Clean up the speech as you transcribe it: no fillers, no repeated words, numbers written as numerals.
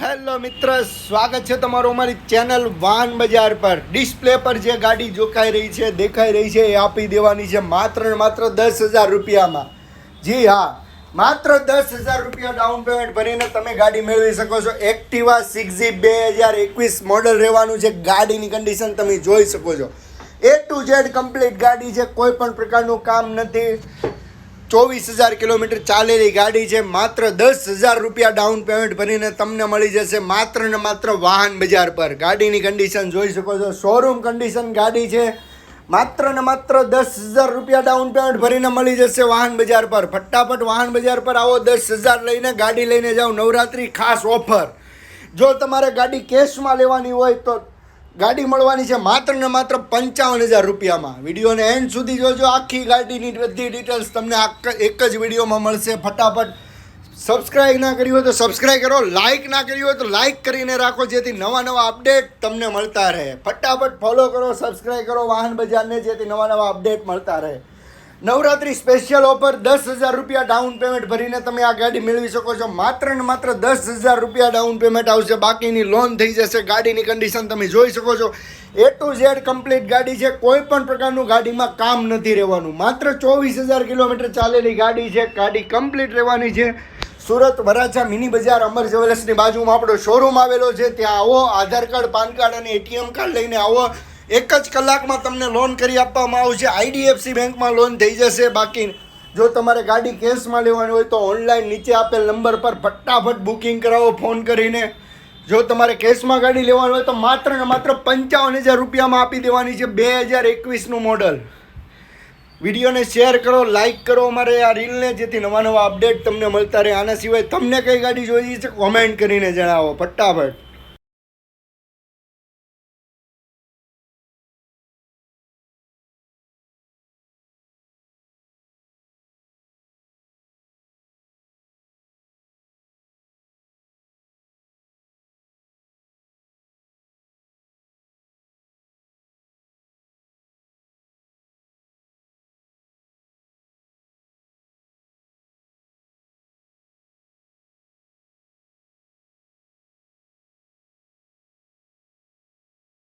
Hello મિત્ર, સ્વાગત છે તમારું અમારી ચેનલ વાહન બજાર પર. ડિસ્પ્લે પર જે ગાડી જોખાઈ રહી છે, દેખાઈ રહી છે, એ આપી દેવાની છે માત્ર ને માત્ર 10,000 રૂપિયામાં. જી હા, માત્ર 10,000 રૂપિયા ડાઉન પેમેન્ટ ભરીને તમે ગાડી મેળવી શકો છો. એક્ટિવા 6G 2021 મોડલ રહેવાનું છે. ગાડીની કન્ડિશન તમે જોઈ શકો છો. A to Z કમ્પ્લીટ ગાડી છે, કોઈ પણ પ્રકારનું કામ નથી. 24,000 કિલોમીટર ચાલેલી ગાડી છે. માત્ર 10,000 રૂપિયા ડાઉન પેમેન્ટ ભરીને તમને મળી જશે માત્ર ને માત્ર વાહન બજાર પર. ગાડીની કન્ડિશન જોઈ શકો છો, શોરૂમ કન્ડિશન ગાડી છે. માત્ર ને માત્ર 10,000 રૂપિયા ડાઉન પેમેન્ટ ભરીને મળી જશે વાહન બજાર પર. ફટાફટ વાહન બજાર પર આવો, 10,000 લઈને ગાડી લઈને જાઓ. નવરાત્રી ખાસ ઓફર. જો તમારે ગાડી કેશમાં લેવાની હોય તો ગાડી મળવાની છે માત્ર ને માત્ર 55,000 રૂપિયામાં. વિડીયોને એન્ડ સુધી જોજો. આખી ગાડીની બધી ડિટેલ્સ તમને એક જ વિડીયોમાં મળશે. ફટાફટ સબસ્ક્રાઈબ ના કરી હોય તો સબસ્ક્રાઈબ કરો, લાઇક ના કરી હોય તો લાઇક કરીને રાખો, જેથી નવા નવા અપડેટ તમને મળતા રહે. ફટાફટ ફોલો કરો, સબસ્ક્રાઈબ કરો વાહન બજારને, જેથી નવા નવા અપડેટ મળતા રહે. નવરાત્રી સ્પેશિયલ ઓફર, 10,000 રૂપિયા ડાઉન પેમેન્ટ ભરીને તમે આ ગાડી મેળવી શકો છો. માત્ર ને માત્ર 10,000 રૂપિયા ડાઉન પેમેન્ટ આવશે, બાકીની લોન થઈ જશે. ગાડીની કન્ડિશન તમે જોઈ શકો છો. A to Z કમ્પ્લીટ ગાડી છે, કોઈ પણ પ્રકારનું ગાડીમાં કામ નથી રહેવાનું. માત્ર 24,000 કિલોમીટર ચાલેલી ગાડી છે. ગાડી કમ્પ્લીટ રહેવાની છે. સુરત વરાછા મિની બજાર અમર જ્વેલર્સની બાજુમાં આપણો શોરૂમ આવેલો છે. ત્યાં આવો, આધાર કાર્ડ, પાન કાર્ડ અને ATM કાર્ડ લઈને આવો. એક જ કલાકમાં તમને લોન કરી આપવામાં આવશે. IDFC બેંકમાં લોન થઈ જશે. બાકી જો તમારે ગાડી કેશમાં લેવાની હોય તો ઓનલાઈન નીચે આપેલ નંબર પર ફટાફટ બુકિંગ કરાવો ફોન કરીને. જો તમારે કેશમાં ગાડી લેવાની હોય તો માત્ર ને માત્ર 55,000 રૂપિયામાં આપી દેવાની છે. 2021નું મોડલ. વિડીયોને શેર કરો, લાઇક કરો અમારે આ રીલને, જેથી નવા નવા અપડેટ તમને મળતા રહે. આના સિવાય તમને કઈ ગાડી જોઈએ છે કોમેન્ટ કરીને જણાવો ફટાફટ.